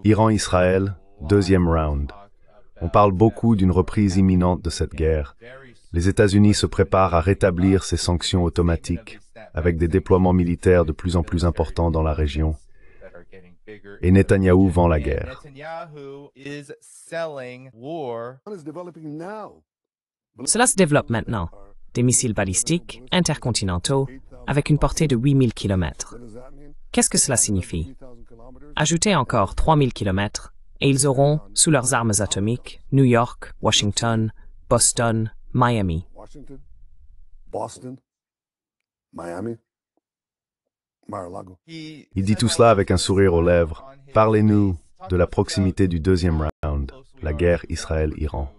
Iran-Israël, deuxième round. On parle beaucoup d'une reprise imminente de cette guerre. Les États-Unis se préparent à rétablir ces sanctions automatiques, avec des déploiements militaires de plus en plus importants dans la région. Et Netanyahou vend la guerre. Cela se développe maintenant. Des missiles balistiques, intercontinentaux, avec une portée de 8000 km. Qu'est-ce que cela signifie? Ajoutez encore 3000 km, et ils auront, sous leurs armes atomiques, New York, Washington, Boston, Miami. Il dit tout cela avec un sourire aux lèvres. Parlez-nous de la proximité du deuxième round, la guerre Israël-Iran.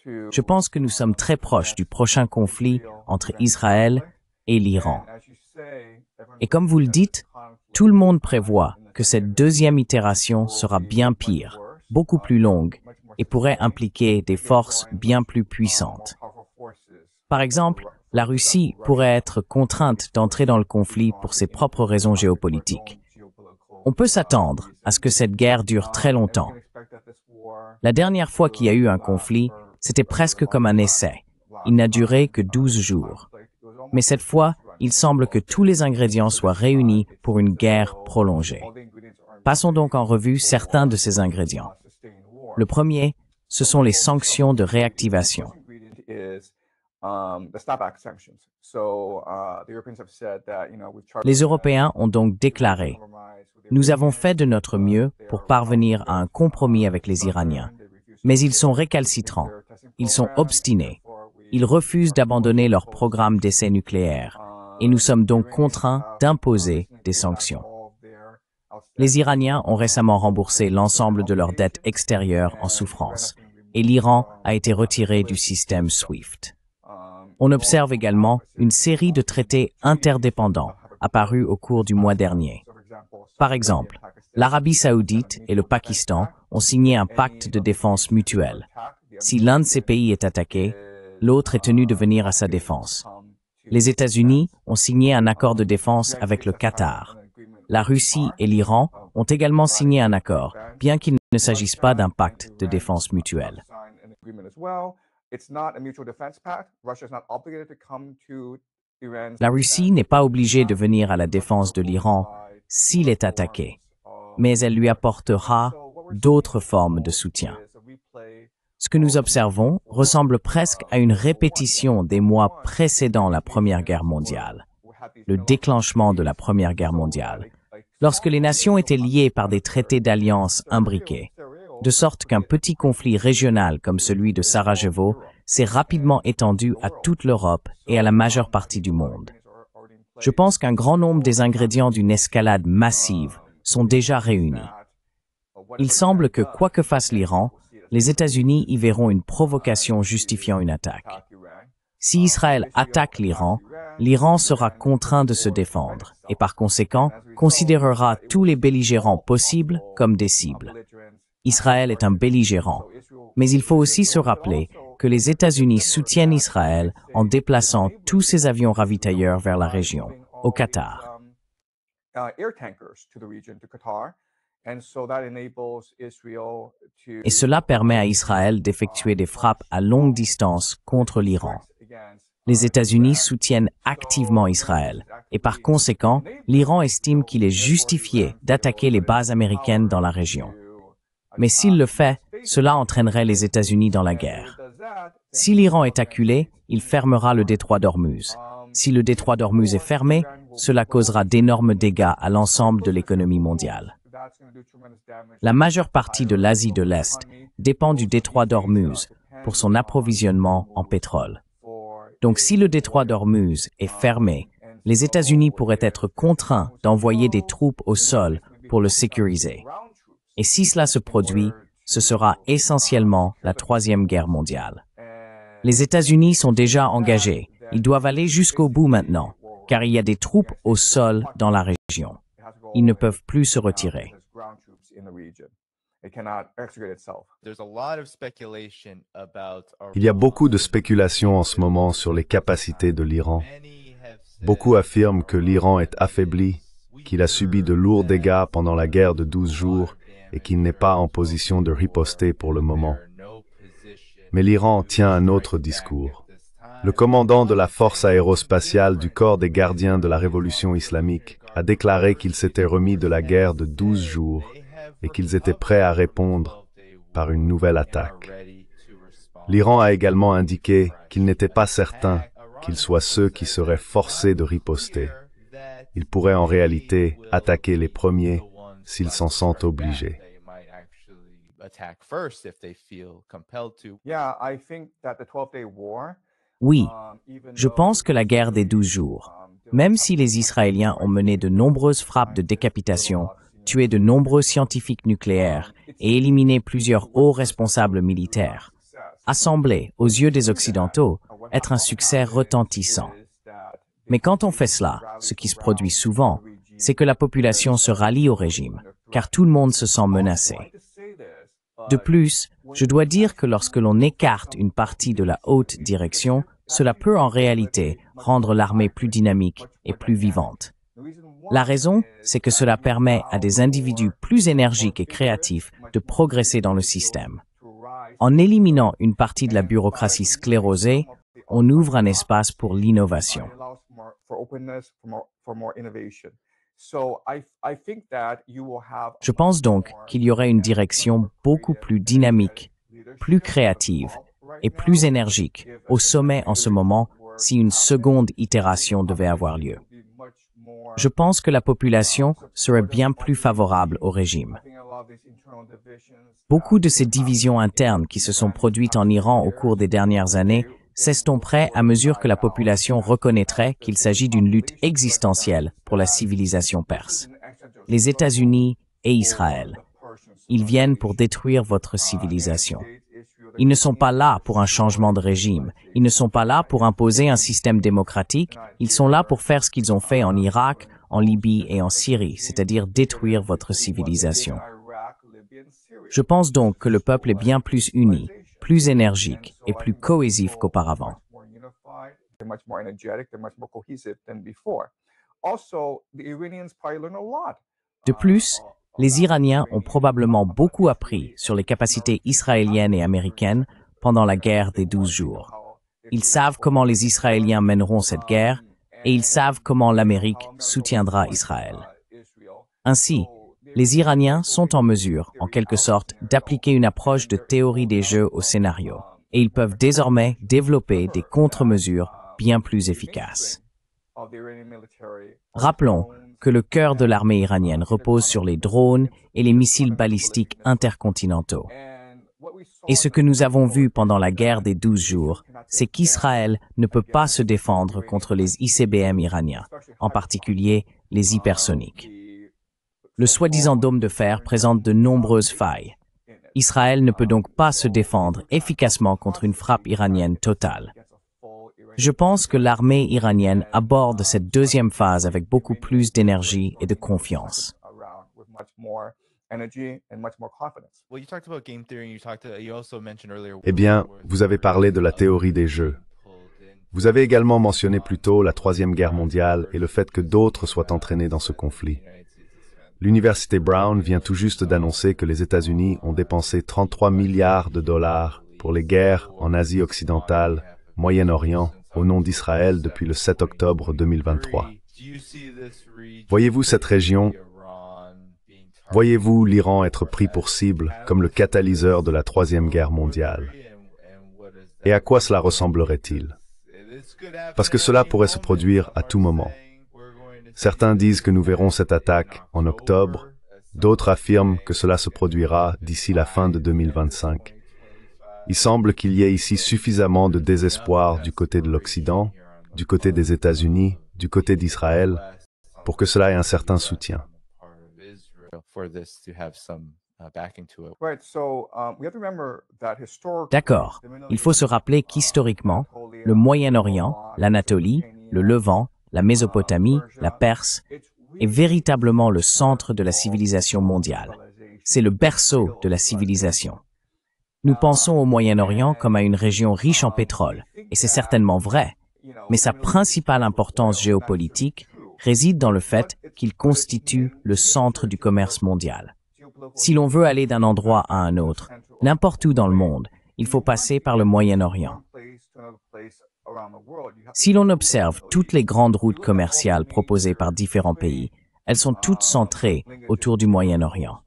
Je pense que nous sommes très proches du prochain conflit entre Israël et l'Iran. Et comme vous le dites, tout le monde prévoit que cette deuxième itération sera bien pire, beaucoup plus longue, et pourrait impliquer des forces bien plus puissantes. Par exemple, la Russie pourrait être contrainte d'entrer dans le conflit pour ses propres raisons géopolitiques. On peut s'attendre à ce que cette guerre dure très longtemps. La dernière fois qu'il y a eu un conflit, c'était presque comme un essai. Il n'a duré que 12 jours. Mais cette fois, il semble que tous les ingrédients soient réunis pour une guerre prolongée. Passons donc en revue certains de ces ingrédients. Le premier, ce sont les sanctions de réactivation. Les Européens ont donc déclaré « Nous avons fait de notre mieux pour parvenir à un compromis avec les Iraniens, mais ils sont récalcitrants, ils sont obstinés, ils refusent d'abandonner leur programme d'essais nucléaires, et nous sommes donc contraints d'imposer des sanctions. » Les Iraniens ont récemment remboursé l'ensemble de leurs dettes extérieures en souffrance, et l'Iran a été retiré du système SWIFT. On observe également une série de traités interdépendants apparus au cours du mois dernier. Par exemple, l'Arabie saoudite et le Pakistan ont signé un pacte de défense mutuelle. Si l'un de ces pays est attaqué, l'autre est tenu de venir à sa défense. Les États-Unis ont signé un accord de défense avec le Qatar. La Russie et l'Iran ont également signé un accord, bien qu'il ne s'agisse pas d'un pacte de défense mutuelle. La Russie n'est pas obligée de venir à la défense de l'Iran s'il est attaqué, mais elle lui apportera d'autres formes de soutien. Ce que nous observons ressemble presque à une répétition des mois précédant la Première Guerre mondiale, le déclenchement de la Première Guerre mondiale, lorsque les nations étaient liées par des traités d'alliance imbriqués, de sorte qu'un petit conflit régional comme celui de Sarajevo s'est rapidement étendu à toute l'Europe et à la majeure partie du monde. Je pense qu'un grand nombre des ingrédients d'une escalade massive sont déjà réunis. Il semble que quoi que fasse l'Iran, les États-Unis y verront une provocation justifiant une attaque. Si Israël attaque l'Iran, l'Iran sera contraint de se défendre et par conséquent considérera tous les belligérants possibles comme des cibles. Israël est un belligérant, mais il faut aussi se rappeler que les États-Unis soutiennent Israël en déplaçant tous ses avions ravitailleurs vers la région, au Qatar. Et cela permet à Israël d'effectuer des frappes à longue distance contre l'Iran. Les États-Unis soutiennent activement Israël, et par conséquent, l'Iran estime qu'il est justifié d'attaquer les bases américaines dans la région. Mais s'il le fait, cela entraînerait les États-Unis dans la guerre. Si l'Iran est acculé, il fermera le détroit d'Ormuz. Si le détroit d'Ormuz est fermé, cela causera d'énormes dégâts à l'ensemble de l'économie mondiale. La majeure partie de l'Asie de l'Est dépend du détroit d'Ormuz pour son approvisionnement en pétrole. Donc si le détroit d'Ormuz est fermé, les États-Unis pourraient être contraints d'envoyer des troupes au sol pour le sécuriser. Et si cela se produit, ce sera essentiellement la Troisième Guerre mondiale. Les États-Unis sont déjà engagés. Ils doivent aller jusqu'au bout maintenant, car il y a des troupes au sol dans la région. Ils ne peuvent plus se retirer. Il y a beaucoup de spéculations en ce moment sur les capacités de l'Iran. Beaucoup affirment que l'Iran est affaibli, qu'il a subi de lourds dégâts pendant la guerre de 12 jours et qu'il n'est pas en position de riposter pour le moment. Mais l'Iran tient un autre discours. Le commandant de la force aérospatiale du corps des gardiens de la révolution islamique a déclaré qu'ils s'étaient remis de la guerre de 12 jours et qu'ils étaient prêts à répondre par une nouvelle attaque. L'Iran a également indiqué qu'il n'était pas certain qu'ils soient ceux qui seraient forcés de riposter. Ils pourraient en réalité attaquer les premiers s'ils s'en sentent obligés. Oui, je pense que la guerre des 12 jours, même si les Israéliens ont mené de nombreuses frappes de décapitation, tué de nombreux scientifiques nucléaires et éliminé plusieurs hauts responsables militaires, a semblé, aux yeux des Occidentaux, être un succès retentissant. Mais quand on fait cela, ce qui se produit souvent, c'est que la population se rallie au régime, car tout le monde se sent menacé. De plus, je dois dire que lorsque l'on écarte une partie de la haute direction, cela peut en réalité rendre l'armée plus dynamique et plus vivante. La raison, c'est que cela permet à des individus plus énergiques et créatifs de progresser dans le système. En éliminant une partie de la bureaucratie sclérosée, on ouvre un espace pour l'innovation. Je pense donc qu'il y aurait une direction beaucoup plus dynamique, plus créative et plus énergique au sommet en ce moment si une seconde itération devait avoir lieu. Je pense que la population serait bien plus favorable au régime. Beaucoup de ces divisions internes qui se sont produites en Iran au cours des dernières années s'estomperaient à mesure que la population reconnaîtrait qu'il s'agit d'une lutte existentielle pour la civilisation perse. Les États-Unis et Israël, ils viennent pour détruire votre civilisation. Ils ne sont pas là pour un changement de régime. Ils ne sont pas là pour imposer un système démocratique. Ils sont là pour faire ce qu'ils ont fait en Irak, en Libye et en Syrie, c'est-à-dire détruire votre civilisation. Je pense donc que le peuple est bien plus uni, plus énergique et plus cohésif qu'auparavant. De plus, les Iraniens ont probablement beaucoup appris sur les capacités israéliennes et américaines pendant la guerre des 12 jours. Ils savent comment les Israéliens mèneront cette guerre et ils savent comment l'Amérique soutiendra Israël. Ainsi, les Iraniens sont en mesure, en quelque sorte, d'appliquer une approche de théorie des jeux au scénario, et ils peuvent désormais développer des contre-mesures bien plus efficaces. Rappelons que le cœur de l'armée iranienne repose sur les drones et les missiles balistiques intercontinentaux. Et ce que nous avons vu pendant la guerre des 12 jours, c'est qu'Israël ne peut pas se défendre contre les ICBM iraniens, en particulier les hypersoniques. Le soi-disant dôme de fer présente de nombreuses failles. Israël ne peut donc pas se défendre efficacement contre une frappe iranienne totale. Je pense que l'armée iranienne aborde cette deuxième phase avec beaucoup plus d'énergie et de confiance. Eh bien, vous avez parlé de la théorie des jeux. Vous avez également mentionné plus tôt la Troisième Guerre mondiale et le fait que d'autres soient entraînés dans ce conflit. L'Université Brown vient tout juste d'annoncer que les États-Unis ont dépensé 33 milliards de dollars pour les guerres en Asie occidentale, Moyen-Orient, au nom d'Israël depuis le 7 octobre 2023. Voyez-vous cette région? Voyez-vous l'Iran être pris pour cible comme le catalyseur de la Troisième Guerre mondiale? Et à quoi cela ressemblerait-il? Parce que cela pourrait se produire à tout moment. Certains disent que nous verrons cette attaque en octobre, d'autres affirment que cela se produira d'ici la fin de 2025. Il semble qu'il y ait ici suffisamment de désespoir du côté de l'Occident, du côté des États-Unis, du côté d'Israël, pour que cela ait un certain soutien. D'accord. Il faut se rappeler qu'historiquement, le Moyen-Orient, l'Anatolie, le Levant, la Mésopotamie, la Perse, est véritablement le centre de la civilisation mondiale. C'est le berceau de la civilisation. Nous pensons au Moyen-Orient comme à une région riche en pétrole, et c'est certainement vrai, Mais sa principale importance géopolitique réside dans le fait qu'il constitue le centre du commerce mondial. Si l'on veut aller d'un endroit à un autre, n'importe où dans le monde, il faut passer par le Moyen-Orient. Si l'on observe toutes les grandes routes commerciales proposées par différents pays, elles sont toutes centrées autour du Moyen-Orient.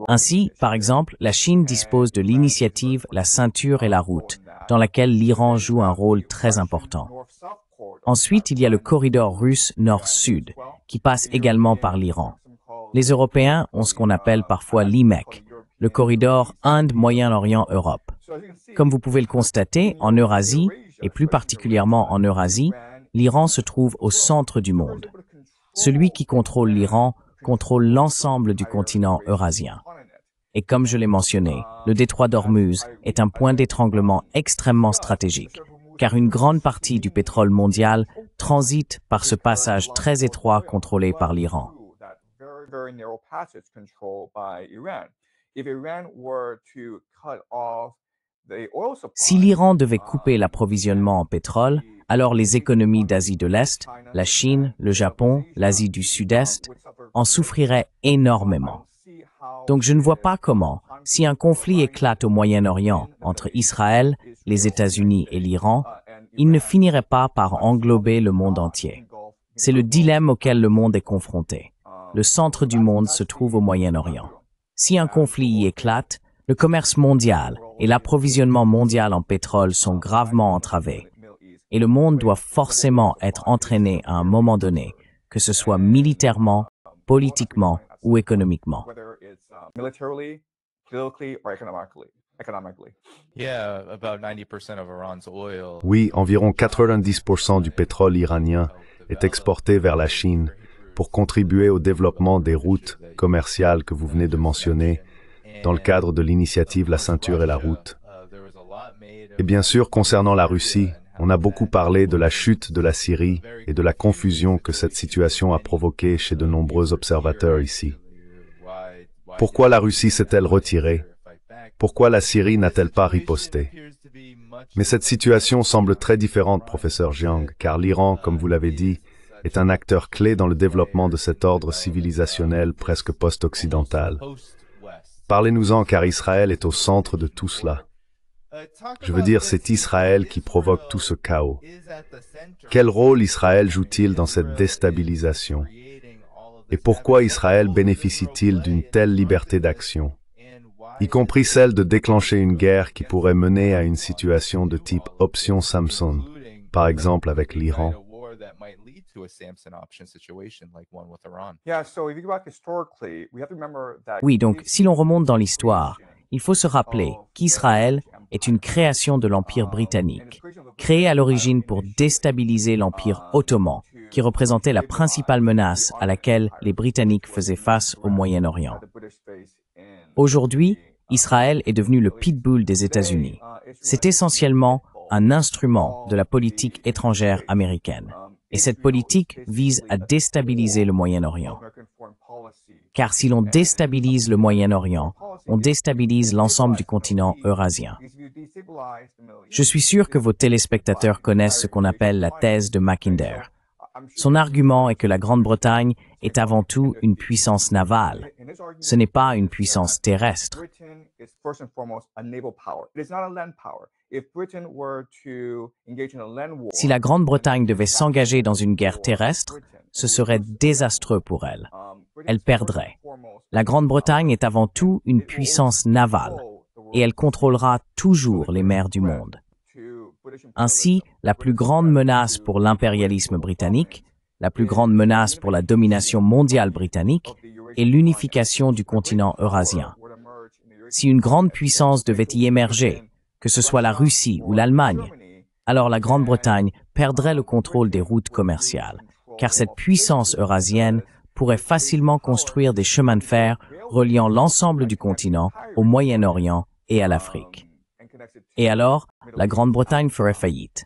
Ainsi, par exemple, la Chine dispose de l'initiative La ceinture et la route, dans laquelle l'Iran joue un rôle très important. Ensuite, il y a le corridor russe nord-sud, qui passe également par l'Iran. Les Européens ont ce qu'on appelle parfois l'IMEC, le corridor Inde-Moyen-Orient-Europe. Comme vous pouvez le constater, en Eurasie, et plus particulièrement en Eurasie, l'Iran se trouve au centre du monde. Celui qui contrôle l'Iran contrôle l'ensemble du continent eurasien. Et comme je l'ai mentionné, le détroit d'Ormuz est un point d'étranglement extrêmement stratégique, car une grande partie du pétrole mondial transite par ce passage très étroit contrôlé par l'Iran. Si l'Iran devait couper l'approvisionnement en pétrole, alors les économies d'Asie de l'Est, la Chine, le Japon, l'Asie du Sud-Est, en souffriraient énormément. Donc je ne vois pas comment, si un conflit éclate au Moyen-Orient entre Israël, les États-Unis et l'Iran, il ne finirait pas par englober le monde entier. C'est le dilemme auquel le monde est confronté. Le centre du monde se trouve au Moyen-Orient. Si un conflit y éclate, le commerce mondial et l'approvisionnement mondial en pétrole sont gravement entravés. Et le monde doit forcément être entraîné à un moment donné, que ce soit militairement, politiquement ou économiquement. Oui, environ 90% du pétrole iranien est exporté vers la Chine pour contribuer au développement des routes commerciales que vous venez de mentionner dans le cadre de l'initiative La ceinture et la route. Et bien sûr, concernant la Russie, on a beaucoup parlé de la chute de la Syrie et de la confusion que cette situation a provoquée chez de nombreux observateurs ici. Pourquoi la Russie s'est-elle retirée? Pourquoi la Syrie n'a-t-elle pas riposté? Mais cette situation semble très différente, professeur Jiang, car l'Iran, comme vous l'avez dit, est un acteur clé dans le développement de cet ordre civilisationnel presque post-occidental. Parlez-nous-en, car Israël est au centre de tout cela. Je veux dire, c'est Israël qui provoque tout ce chaos. Quel rôle Israël joue-t-il dans cette déstabilisation? Et pourquoi Israël bénéficie-t-il d'une telle liberté d'action, y compris celle de déclencher une guerre qui pourrait mener à une situation de type option Samson, par exemple avec l'Iran? Oui, donc si l'on remonte dans l'histoire, il faut se rappeler qu'Israël est une création de l'Empire britannique, créée à l'origine pour déstabiliser l'Empire ottoman, qui représentait la principale menace à laquelle les Britanniques faisaient face au Moyen-Orient. Aujourd'hui, Israël est devenu le pitbull des États-Unis. C'est essentiellement un instrument de la politique étrangère américaine. Et cette politique vise à déstabiliser le Moyen-Orient. Car si l'on déstabilise le Moyen-Orient, on déstabilise l'ensemble du continent eurasien. Je suis sûr que vos téléspectateurs connaissent ce qu'on appelle la thèse de Mackinder. Son argument est que la Grande-Bretagne est avant tout une puissance navale. Ce n'est pas une puissance terrestre. Si la Grande-Bretagne devait s'engager dans une guerre terrestre, ce serait désastreux pour elle. Elle perdrait. La Grande-Bretagne est avant tout une puissance navale et elle contrôlera toujours les mers du monde. Ainsi, la plus grande menace pour l'impérialisme britannique, la plus grande menace pour la domination mondiale britannique est l'unification du continent eurasien. Si une grande puissance devait y émerger, que ce soit la Russie ou l'Allemagne, alors la Grande-Bretagne perdrait le contrôle des routes commerciales, car cette puissance eurasienne pourrait facilement construire des chemins de fer reliant l'ensemble du continent au Moyen-Orient et à l'Afrique. Et alors, la Grande-Bretagne ferait faillite.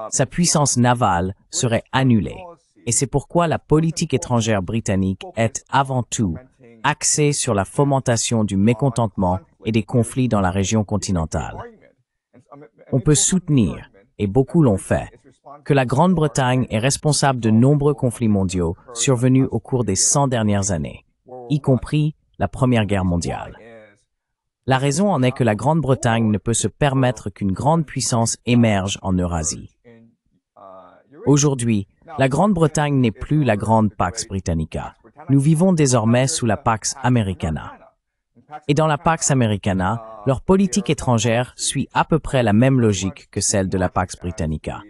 Sa puissance navale serait annulée. Et c'est pourquoi la politique étrangère britannique est avant tout axée sur la fomentation du mécontentement et des conflits dans la région continentale. On peut soutenir, et beaucoup l'ont fait, que la Grande-Bretagne est responsable de nombreux conflits mondiaux survenus au cours des 100 dernières années, y compris la Première Guerre mondiale. La raison en est que la Grande-Bretagne ne peut se permettre qu'une grande puissance émerge en Eurasie. Aujourd'hui, la Grande-Bretagne n'est plus la grande Pax Britannica. Nous vivons désormais sous la Pax Americana. Et dans la Pax Americana, leur politique étrangère suit à peu près la même logique que celle de la Pax Britannica.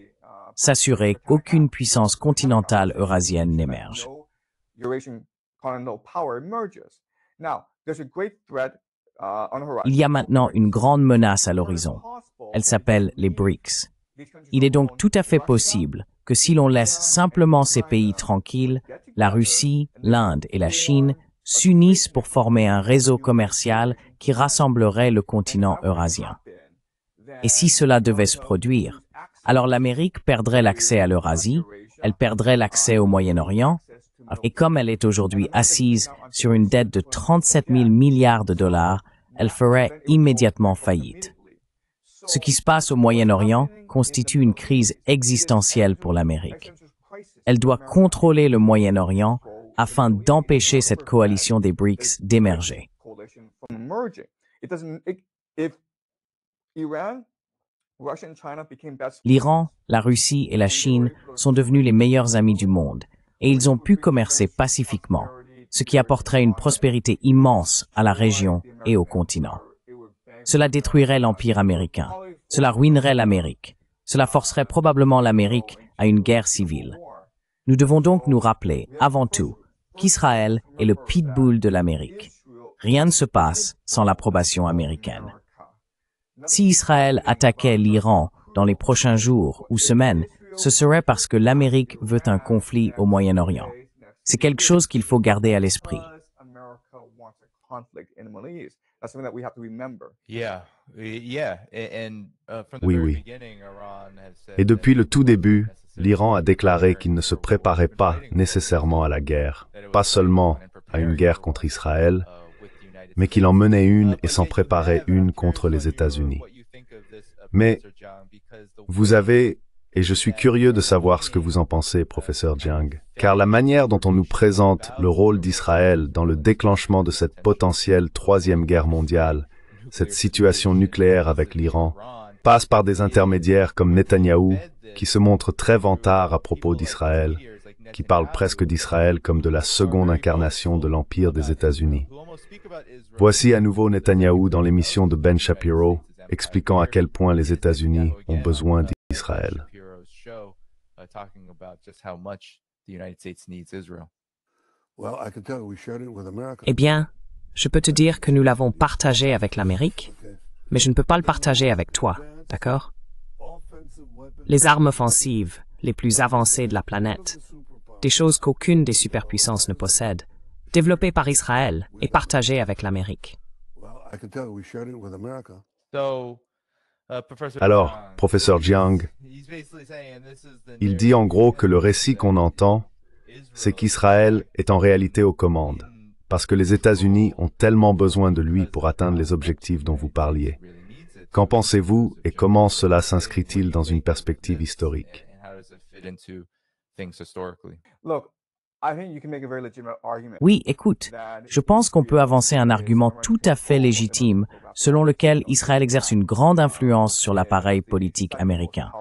S'assurer qu'aucune puissance continentale eurasienne n'émerge. Il y a maintenant une grande menace à l'horizon. Elle s'appelle les BRICS. Il est donc tout à fait possible que si l'on laisse simplement ces pays tranquilles, la Russie, l'Inde et la Chine s'unissent pour former un réseau commercial qui rassemblerait le continent eurasien. Et si cela devait se produire, alors l'Amérique perdrait l'accès à l'Eurasie, elle perdrait l'accès au Moyen-Orient, et comme elle est aujourd'hui assise sur une dette de 37 000 milliards de dollars, elle ferait immédiatement faillite. Ce qui se passe au Moyen-Orient constitue une crise existentielle pour l'Amérique. Elle doit contrôler le Moyen-Orient afin d'empêcher cette coalition des BRICS d'émerger. L'Iran, la Russie et la Chine sont devenus les meilleurs amis du monde et ils ont pu commercer pacifiquement, ce qui apporterait une prospérité immense à la région et au continent. Cela détruirait l'Empire américain. Cela ruinerait l'Amérique. Cela forcerait probablement l'Amérique à une guerre civile. Nous devons donc nous rappeler, avant tout, qu'Israël est le pitbull de l'Amérique. Rien ne se passe sans l'approbation américaine. Si Israël attaquait l'Iran dans les prochains jours ou semaines, ce serait parce que l'Amérique veut un conflit au Moyen-Orient. C'est quelque chose qu'il faut garder à l'esprit. Oui. Et depuis le tout début, l'Iran a déclaré qu'il ne se préparait pas nécessairement à la guerre, pas seulement à une guerre contre Israël, mais qu'il en menait une et s'en préparait une contre les États-Unis. Mais vous avez, et je suis curieux de savoir ce que vous en pensez, professeur Jiang, car la manière dont on nous présente le rôle d'Israël dans le déclenchement de cette potentielle troisième guerre mondiale, cette situation nucléaire avec l'Iran, passe par des intermédiaires comme Netanyahou, qui se montre très vantard à propos d'Israël, qui parle presque d'Israël comme de la seconde incarnation de l'Empire des États-Unis. Voici à nouveau Netanyahou dans l'émission de Ben Shapiro, expliquant à quel point les États-Unis ont besoin d'Israël. Eh bien, je peux te dire que nous l'avons partagé avec l'Amérique, mais je ne peux pas le partager avec toi, d'accord? Les armes offensives les plus avancées de la planète, des choses qu'aucune des superpuissances ne possède, développées par Israël et partagées avec l'Amérique. Alors, professeur Jiang, il dit en gros que le récit qu'on entend, c'est qu'Israël est en réalité aux commandes, parce que les États-Unis ont tellement besoin de lui pour atteindre les objectifs dont vous parliez. Qu'en pensez-vous et comment cela s'inscrit-il dans une perspective historique? Oui, écoute, je pense qu'on peut avancer un argument tout à fait légitime selon lequel Israël exerce une grande influence sur l'appareil politique américain.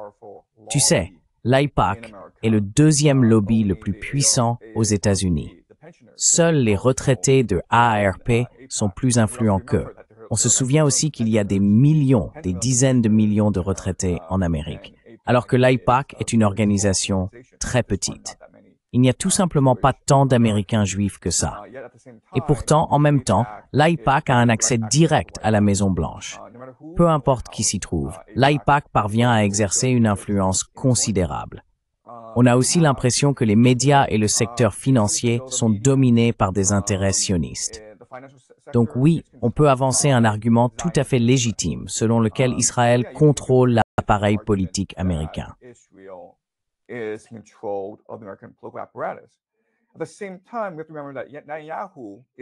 Tu sais, l'AIPAC est le deuxième lobby le plus puissant aux États-Unis. Seuls les retraités de AARP sont plus influents qu'eux. On se souvient aussi qu'il y a des millions, des dizaines de millions de retraités en Amérique, alors que l'AIPAC est une organisation très petite. Il n'y a tout simplement pas tant d'Américains juifs que ça. Et pourtant, en même temps, l'AIPAC a un accès direct à la Maison-Blanche. Peu importe qui s'y trouve, l'AIPAC parvient à exercer une influence considérable. On a aussi l'impression que les médias et le secteur financier sont dominés par des intérêts sionistes. Donc oui, on peut avancer un argument tout à fait légitime selon lequel Israël contrôle la appareil politique américain.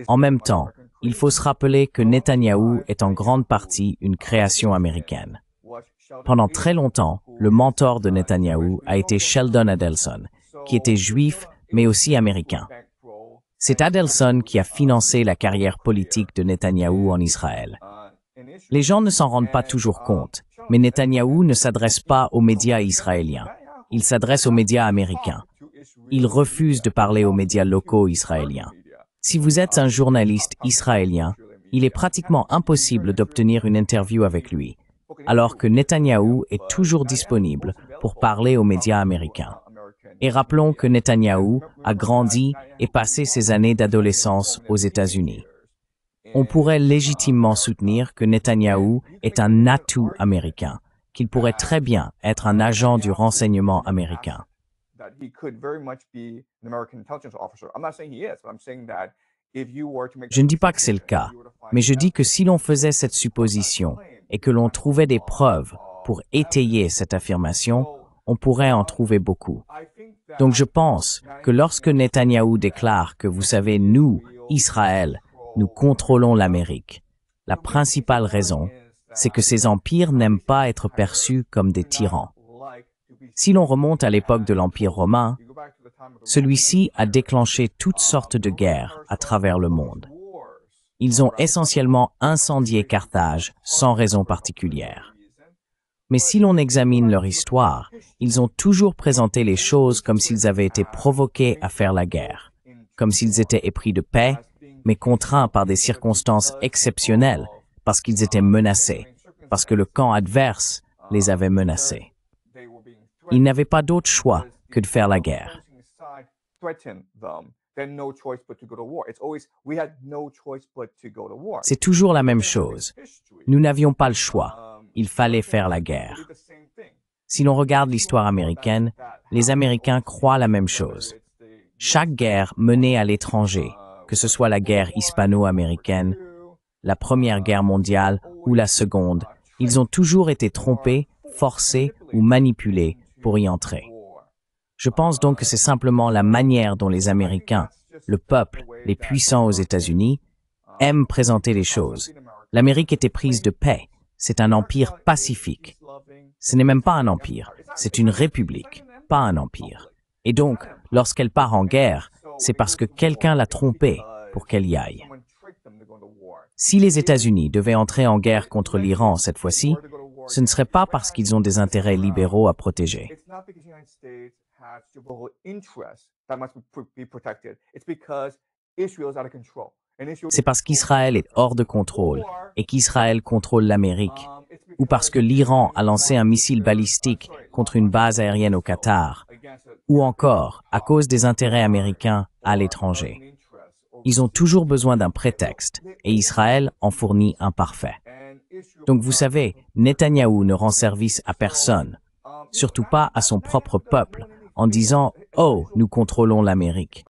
En même temps, il faut se rappeler que Netanyahou est en grande partie une création américaine. Pendant très longtemps, le mentor de Netanyahou a été Sheldon Adelson, qui était juif mais aussi américain. C'est Adelson qui a financé la carrière politique de Netanyahou en Israël. Les gens ne s'en rendent pas toujours compte, mais Netanyahou ne s'adresse pas aux médias israéliens. Il s'adresse aux médias américains. Il refuse de parler aux médias locaux israéliens. Si vous êtes un journaliste israélien, il est pratiquement impossible d'obtenir une interview avec lui, alors que Netanyahou est toujours disponible pour parler aux médias américains. Et rappelons que Netanyahou a grandi et passé ses années d'adolescence aux États-Unis. On pourrait légitimement soutenir que Netanyahou est un atout américain, qu'il pourrait très bien être un agent du renseignement américain. Je ne dis pas que c'est le cas, mais je dis que si l'on faisait cette supposition et que l'on trouvait des preuves pour étayer cette affirmation, on pourrait en trouver beaucoup. Donc je pense que lorsque Netanyahou déclare que vous savez, nous, Israël, nous contrôlons l'Amérique, la principale raison, c'est que ces empires n'aiment pas être perçus comme des tyrans. Si l'on remonte à l'époque de l'Empire romain, celui-ci a déclenché toutes sortes de guerres à travers le monde. Ils ont essentiellement incendié Carthage sans raison particulière. Mais si l'on examine leur histoire, ils ont toujours présenté les choses comme s'ils avaient été provoqués à faire la guerre, comme s'ils étaient épris de paix, mais contraints par des circonstances exceptionnelles, parce qu'ils étaient menacés, parce que le camp adverse les avait menacés. Ils n'avaient pas d'autre choix que de faire la guerre. C'est toujours la même chose. Nous n'avions pas le choix. Il fallait faire la guerre. Si l'on regarde l'histoire américaine, les Américains croient la même chose. Chaque guerre menée à l'étranger, que ce soit la guerre hispano-américaine, la Première Guerre mondiale ou la Seconde, ils ont toujours été trompés, forcés ou manipulés pour y entrer. Je pense donc que c'est simplement la manière dont les Américains, le peuple, les puissants aux États-Unis, aiment présenter les choses. L'Amérique était prise de paix. C'est un empire pacifique. Ce n'est même pas un empire, c'est une république, pas un empire. Et donc, lorsqu'elle part en guerre, c'est parce que quelqu'un l'a trompée pour qu'elle y aille. Si les États-Unis devaient entrer en guerre contre l'Iran cette fois-ci, ce ne serait pas parce qu'ils ont des intérêts libéraux à protéger. C'est parce qu'Israël est hors de contrôle et qu'Israël contrôle l'Amérique, ou parce que l'Iran a lancé un missile balistique contre une base aérienne au Qatar, ou encore à cause des intérêts américains à l'étranger. Ils ont toujours besoin d'un prétexte, et Israël en fournit un parfait. Donc vous savez, Netanyahou ne rend service à personne, surtout pas à son propre peuple, en disant « Oh, nous contrôlons l'Amérique ».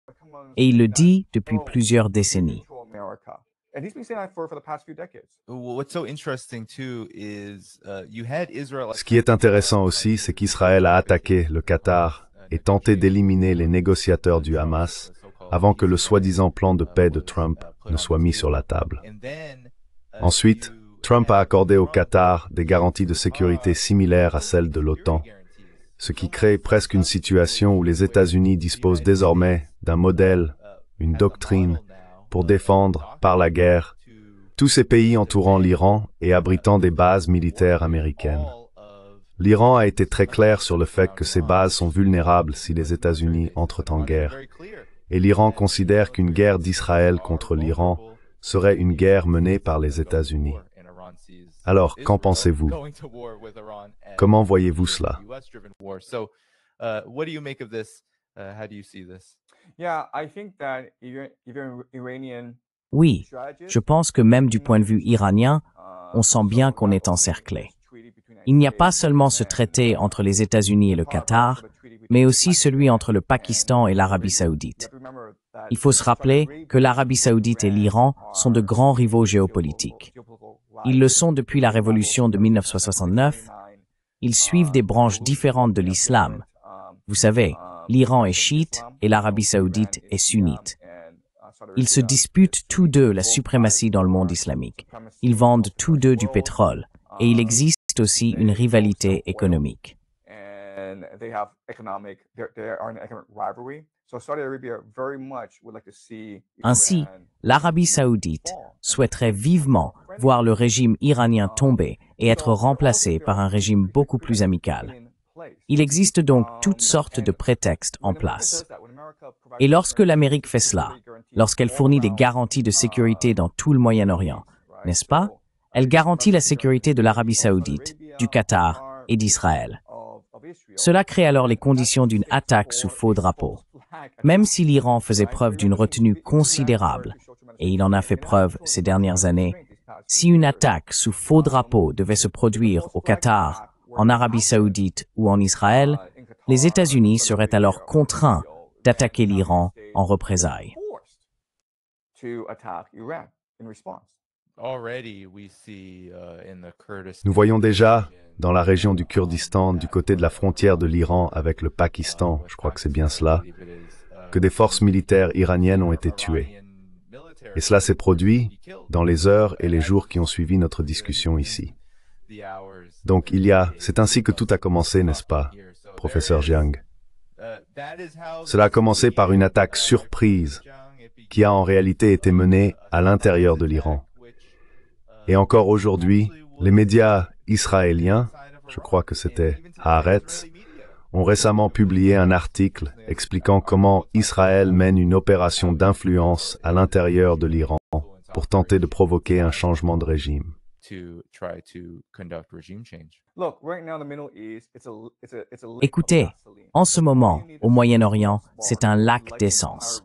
Et il le dit depuis plusieurs décennies. Ce qui est intéressant aussi, c'est qu'Israël a attaqué le Qatar et tenté d'éliminer les négociateurs du Hamas avant que le soi-disant plan de paix de Trump ne soit mis sur la table. Ensuite, Trump a accordé au Qatar des garanties de sécurité similaires à celles de l'OTAN, ce qui crée presque une situation où les États-Unis disposent désormais d'un modèle, une doctrine, pour défendre, par la guerre, tous ces pays entourant l'Iran et abritant des bases militaires américaines. L'Iran a été très clair sur le fait que ces bases sont vulnérables si les États-Unis entrent en guerre, et l'Iran considère qu'une guerre d'Israël contre l'Iran serait une guerre menée par les États-Unis. Alors, qu'en pensez-vous? Comment voyez-vous cela? Oui, je pense que même du point de vue iranien, on sent bien qu'on est encerclé. Il n'y a pas seulement ce traité entre les États-Unis et le Qatar, mais aussi celui entre le Pakistan et l'Arabie saoudite. Il faut se rappeler que l'Arabie saoudite et l'Iran sont de grands rivaux géopolitiques. Ils le sont depuis la révolution de 1969. Ils suivent des branches différentes de l'islam. Vous savez, l'Iran est chiite et l'Arabie saoudite est sunnite. Ils se disputent tous deux la suprématie dans le monde islamique. Ils vendent tous deux du pétrole. Et il existe aussi une rivalité économique. Ainsi, l'Arabie saoudite souhaiterait vivement voir le régime iranien tomber et être remplacé par un régime beaucoup plus amical. Il existe donc toutes sortes de prétextes en place. Et lorsque l'Amérique fait cela, lorsqu'elle fournit des garanties de sécurité dans tout le Moyen-Orient, n'est-ce pas? Elle garantit la sécurité de l'Arabie saoudite, du Qatar et d'Israël. Cela crée alors les conditions d'une attaque sous faux drapeau. Même si l'Iran faisait preuve d'une retenue considérable, et il en a fait preuve ces dernières années, si une attaque sous faux drapeau devait se produire au Qatar, en Arabie saoudite ou en Israël, les États-Unis seraient alors contraints d'attaquer l'Iran en représailles. Nous voyons déjà, dans la région du Kurdistan, du côté de la frontière de l'Iran avec le Pakistan, je crois que c'est bien cela, que des forces militaires iraniennes ont été tuées. Et cela s'est produit dans les heures et les jours qui ont suivi notre discussion ici. Donc c'est ainsi que tout a commencé, n'est-ce pas, professeur Jiang? Cela a commencé par une attaque surprise qui a en réalité été menée à l'intérieur de l'Iran. Et encore aujourd'hui, les médias israéliens, je crois que c'était Haaretz, ont récemment publié un article expliquant comment Israël mène une opération d'influence à l'intérieur de l'Iran pour tenter de provoquer un changement de régime. Écoutez, en ce moment, au Moyen-Orient, c'est un lac d'essence.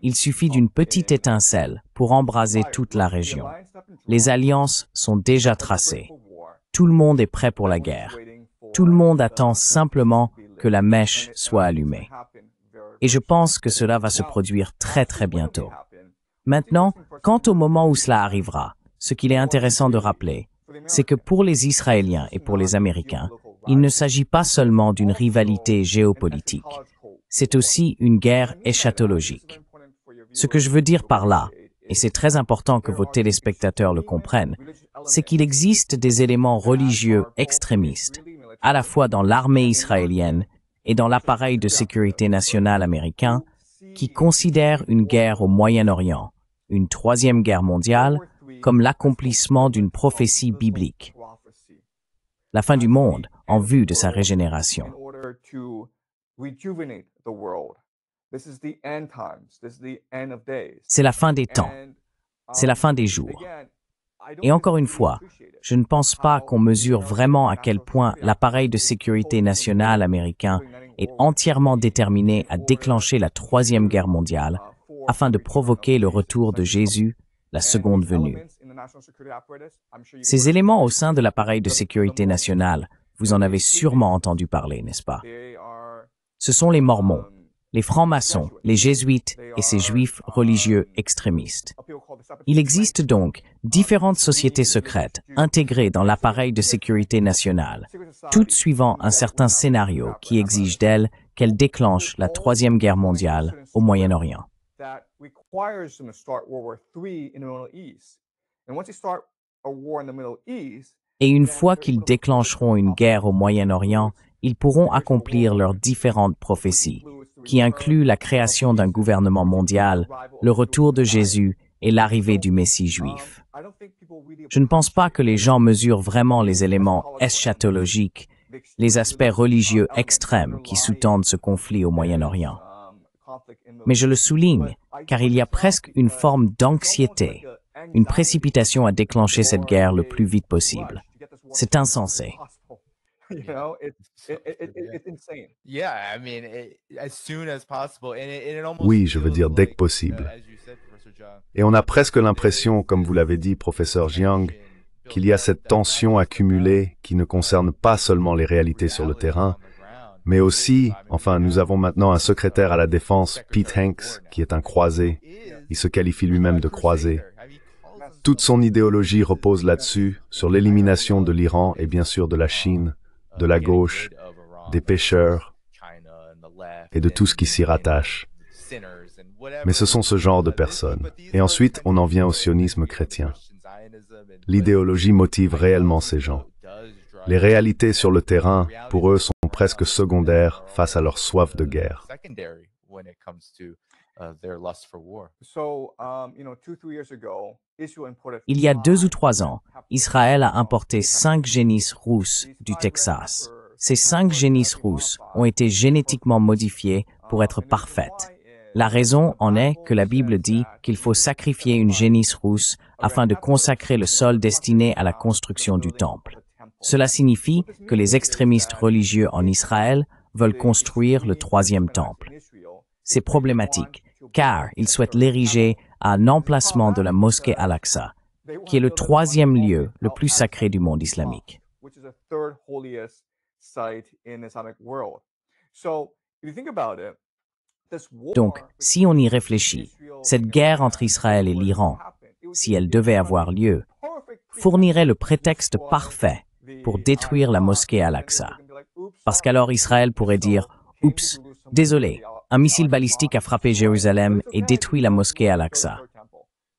Il suffit d'une petite étincelle pour embraser toute la région. Les alliances sont déjà tracées. Tout le monde est prêt pour la guerre. Tout le monde attend simplement que la mèche soit allumée. Et je pense que cela va se produire très très bientôt. Maintenant, quant au moment où cela arrivera, ce qu'il est intéressant de rappeler, c'est que pour les Israéliens et pour les Américains, il ne s'agit pas seulement d'une rivalité géopolitique. C'est aussi une guerre eschatologique. Ce que je veux dire par là, et c'est très important que vos téléspectateurs le comprennent, c'est qu'il existe des éléments religieux extrémistes, à la fois dans l'armée israélienne et dans l'appareil de sécurité nationale américain, qui considèrent une guerre au Moyen-Orient, une troisième guerre mondiale, comme l'accomplissement d'une prophétie biblique. La fin du monde en vue de sa régénération. C'est la fin des temps. C'est la fin des jours. Et encore une fois, je ne pense pas qu'on mesure vraiment à quel point l'appareil de sécurité nationale américain est entièrement déterminé à déclencher la troisième guerre mondiale afin de provoquer le retour de Jésus, la seconde venue. Ces éléments au sein de l'appareil de sécurité nationale, vous en avez sûrement entendu parler, n'est-ce pas? Ce sont les Mormons, les francs-maçons, les jésuites et ces juifs religieux extrémistes. Il existe donc différentes sociétés secrètes intégrées dans l'appareil de sécurité nationale, toutes suivant un certain scénario qui exige d'elles qu'elles déclenchent la troisième guerre mondiale au Moyen-Orient. Et une fois qu'ils déclencheront une guerre au Moyen-Orient, ils pourront accomplir leurs différentes prophéties, qui incluent la création d'un gouvernement mondial, le retour de Jésus et l'arrivée du Messie juif. Je ne pense pas que les gens mesurent vraiment les éléments eschatologiques, les aspects religieux extrêmes qui sous-tendent ce conflit au Moyen-Orient. Mais je le souligne, car il y a presque une forme d'anxiété, une précipitation à déclencher cette guerre le plus vite possible. C'est insensé. Oui, je veux dire dès que possible. Et on a presque l'impression, comme vous l'avez dit, professeur Jiang, qu'il y a cette tension accumulée qui ne concerne pas seulement les réalités sur le terrain, mais aussi, nous avons maintenant un secrétaire à la défense, Pete Hanks, qui est un croisé. Il se qualifie lui-même de croisé. Toute son idéologie repose là-dessus, sur l'élimination de l'Iran et bien sûr de la Chine, de la gauche, des pécheurs et de tout ce qui s'y rattache. Mais ce sont ce genre de personnes. Et ensuite, on en vient au sionisme chrétien. L'idéologie motive réellement ces gens. Les réalités sur le terrain, pour eux, sont presque secondaires face à leur soif de guerre. Il y a 2 ou 3 ans, Israël a importé 5 génisses rousses du Texas. Ces 5 génisses rousses ont été génétiquement modifiées pour être parfaites. La raison en est que la Bible dit qu'il faut sacrifier une génisse rousse afin de consacrer le sol destiné à la construction du temple. Cela signifie que les extrémistes religieux en Israël veulent construire le 3e temple. C'est problématique, car ils souhaitent l'ériger à un emplacement de la mosquée Al-Aqsa, qui est le 3e lieu le plus sacré du monde islamique. Donc, si on y réfléchit, cette guerre entre Israël et l'Iran, si elle devait avoir lieu, fournirait le prétexte parfait pour détruire la mosquée Al-Aqsa. Parce qu'alors Israël pourrait dire « Oups, désolé, un missile balistique a frappé Jérusalem et détruit la mosquée Al-Aqsa.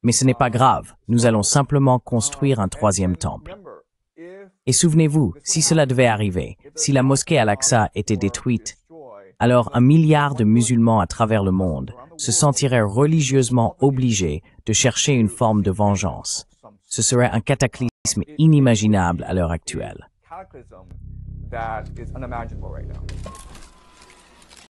Mais ce n'est pas grave, nous allons simplement construire un 3e temple. » Et souvenez-vous, si cela devait arriver, si la mosquée Al-Aqsa était détruite, alors 1 milliard de musulmans à travers le monde se sentiraient religieusement obligés de chercher une forme de vengeance. Ce serait un cataclysme inimaginable à l'heure actuelle.